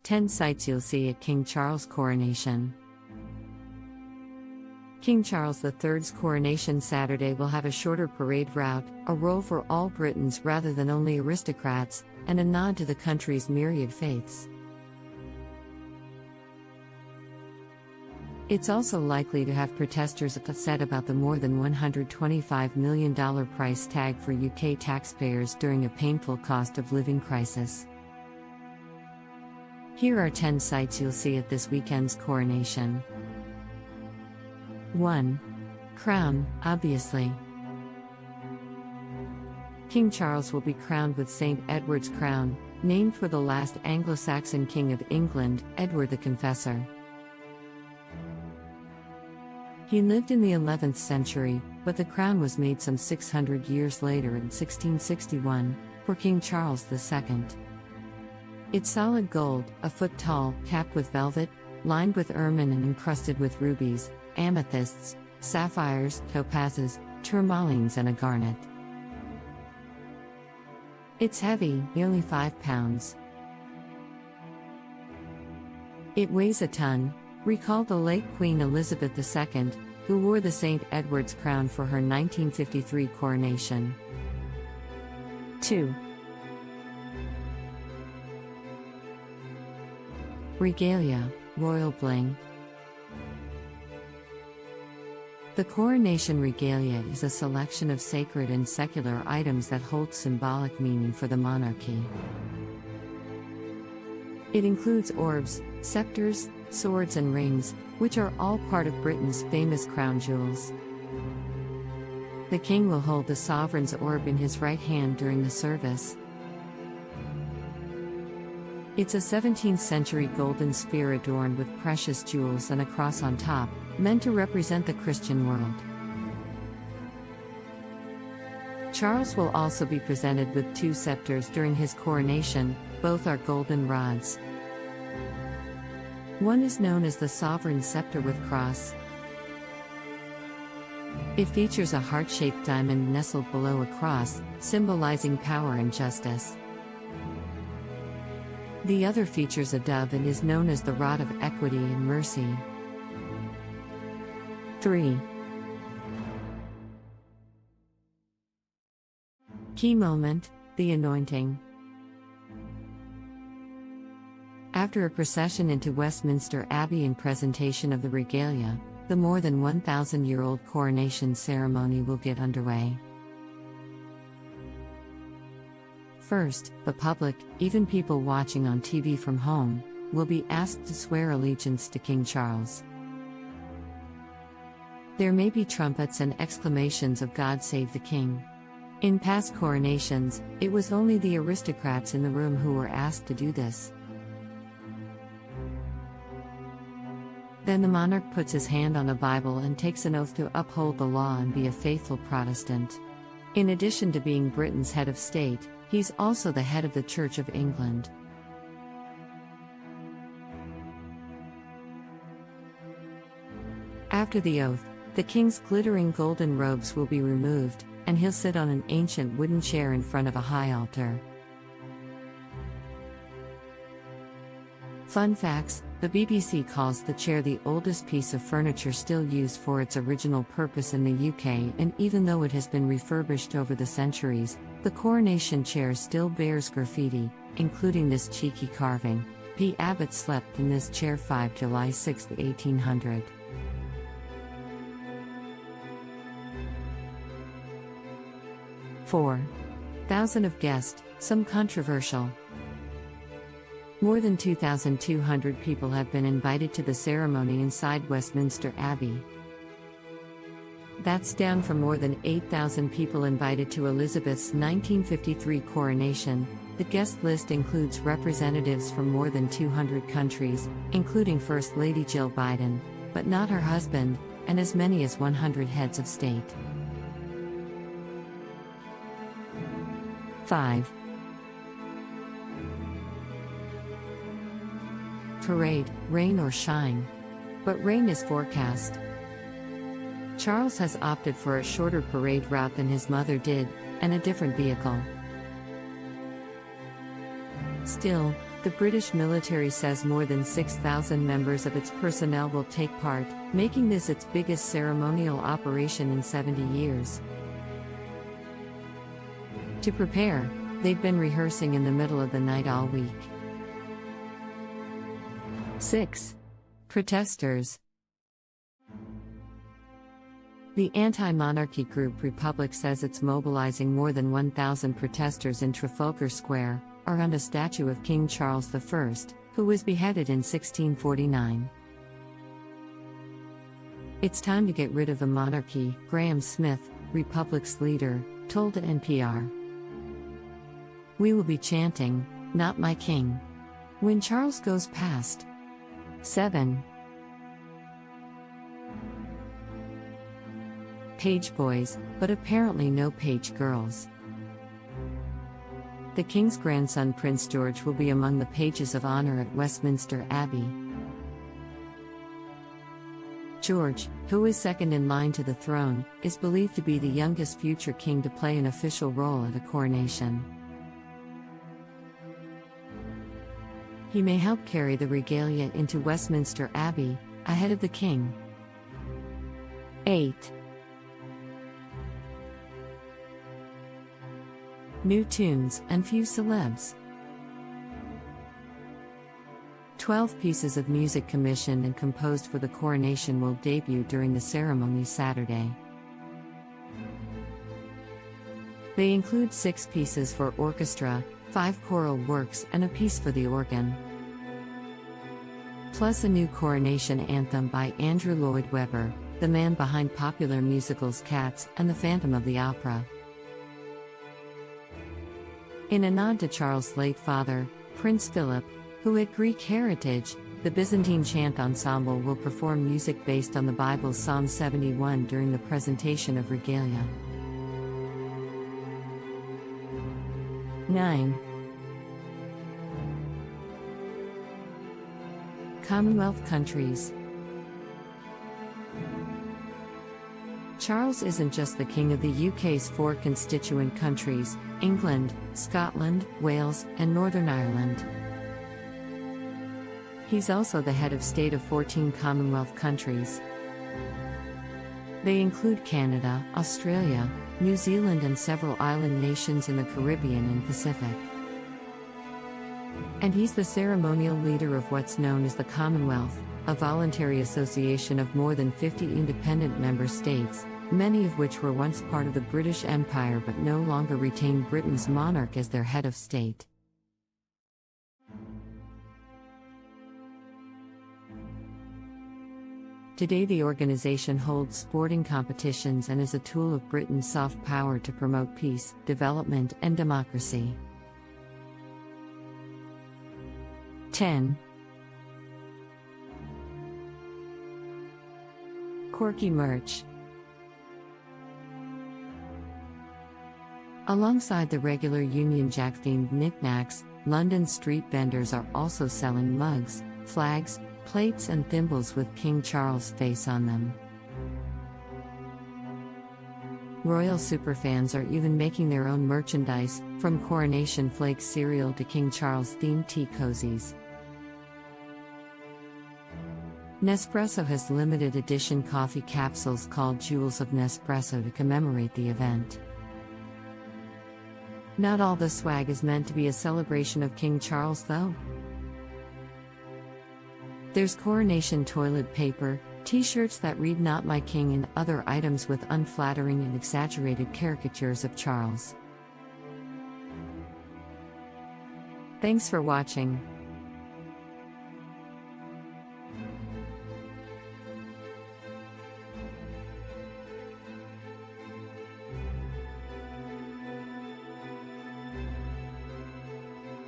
10 sights you'll see at King Charles' coronation. King Charles III's coronation Saturday will have a shorter parade route, a role for all Britons rather than only aristocrats, and a nod to the country's myriad faiths. It's also likely to have protesters upset about the more than $125 million price tag for UK taxpayers during a painful cost of living crisis. Here are 10 sights you'll see at this weekend's coronation. 1. Crown, obviously. King Charles will be crowned with St. Edward's crown, named for the last Anglo-Saxon king of England, Edward the Confessor. He lived in the 11th century, but the crown was made some 600 years later in 1661, for King Charles II. It's solid gold, a foot tall, capped with velvet, lined with ermine and encrusted with rubies, amethysts, sapphires, topazes, tourmalines and a garnet. It's heavy, nearly 5 pounds. It weighs a ton. Recall the late Queen Elizabeth II, who wore the St. Edward's crown for her 1953 coronation. 2. Regalia, royal bling. The coronation regalia is a selection of sacred and secular items that hold symbolic meaning for the monarchy. It includes orbs, scepters, swords and rings, which are all part of Britain's famous crown jewels. The king will hold the sovereign's orb in his right hand during the service. It's a 17th century golden sphere adorned with precious jewels and a cross on top, meant to represent the Christian world. Charles will also be presented with 2 scepters during his coronation, both are golden rods. One is known as the Sovereign Scepter with Cross. It features a heart-shaped diamond nestled below a cross, symbolizing power and justice. The other features a dove and is known as the Rod of Equity and Mercy. 3. Key moment, the anointing. After a procession into Westminster Abbey and presentation of the regalia, the more than 1,000-year-old coronation ceremony will get underway. First, the public, even people watching on TV from home, will be asked to swear allegiance to King Charles. There may be trumpets and exclamations of "God Save the King." In past coronations, it was only the aristocrats in the room who were asked to do this. Then the monarch puts his hand on a Bible and takes an oath to uphold the law and be a faithful Protestant. In addition to being Britain's head of state, he's also the head of the Church of England. After the oath, the king's glittering golden robes will be removed, and he'll sit on an ancient wooden chair in front of a high altar. Fun facts: the BBC calls the chair the oldest piece of furniture still used for its original purpose in the UK, and even though it has been refurbished over the centuries, the coronation chair still bears graffiti, including this cheeky carving: P. Abbott slept in this chair 5 July 6, 1800. Four. Thousand of guests, some controversial. More than 2,200 people have been invited to the ceremony inside Westminster Abbey. That's down from more than 8,000 people invited to Elizabeth's 1953 coronation. The guest list includes representatives from more than 200 countries, including First Lady Jill Biden, but not her husband, and as many as 100 heads of state. 5. Parade, rain or shine. But rain is forecast. Charles has opted for a shorter parade route than his mother did, and a different vehicle. Still, The British military says more than 6,000 members of its personnel will take part, making this its biggest ceremonial operation in 70 years. To prepare, they've been rehearsing in the middle of the night all week. 6. Protesters. The anti-monarchy group Republic says it's mobilizing more than 1,000 protesters in Trafalgar Square, around a statue of King Charles I, who was beheaded in 1649. It's time to get rid of the monarchy, Graham Smith, Republic's leader, told NPR. We will be chanting, "Not my king," when Charles goes past. 7. Page boys, but apparently no page girls. The king's grandson Prince George will be among the pages of honor at Westminster Abbey. George, who is second in line to the throne, is believed to be the youngest future king to play an official role at a coronation. He may help carry the regalia into Westminster Abbey, ahead of the king. 8. New tunes and few celebs. 12 pieces of music commissioned and composed for the coronation will debut during the ceremony Saturday. They include 6 pieces for orchestra, 5 choral works, and a piece for the organ. Plus a new coronation anthem by Andrew Lloyd Webber, the man behind popular musicals Cats and The Phantom of the Opera. In a nod to Charles' late father, Prince Philip, who had Greek heritage, the Byzantine Chant Ensemble will perform music based on the Bible's Psalm 71 during the presentation of regalia. 9. Commonwealth countries. Charles isn't just the king of the UK's 4 constituent countries, England, Scotland, Wales, and Northern Ireland. He's also the head of state of 14 Commonwealth countries. They include Canada, Australia, New Zealand, and several island nations in the Caribbean and Pacific. And he's the ceremonial leader of what's known as the Commonwealth, a voluntary association of more than 50 independent member states, many of which were once part of the British Empire but no longer retain Britain's monarch as their head of state. Today the organization holds sporting competitions and is a tool of Britain's soft power to promote peace, development, and democracy. 10. Quirky merch. Alongside the regular Union Jack-themed knickknacks, London street vendors are also selling mugs, flags, plates, and thimbles with King Charles' face on them. Royal superfans are even making their own merchandise, from Coronation Flakes cereal to King Charles-themed tea cozies. Nespresso has limited edition coffee capsules called Jewels of Nespresso to commemorate the event. Not all the swag is meant to be a celebration of King Charles, though. There's coronation toilet paper, t-shirts that read "Not My King," and other items with unflattering and exaggerated caricatures of Charles. Thanks for watching.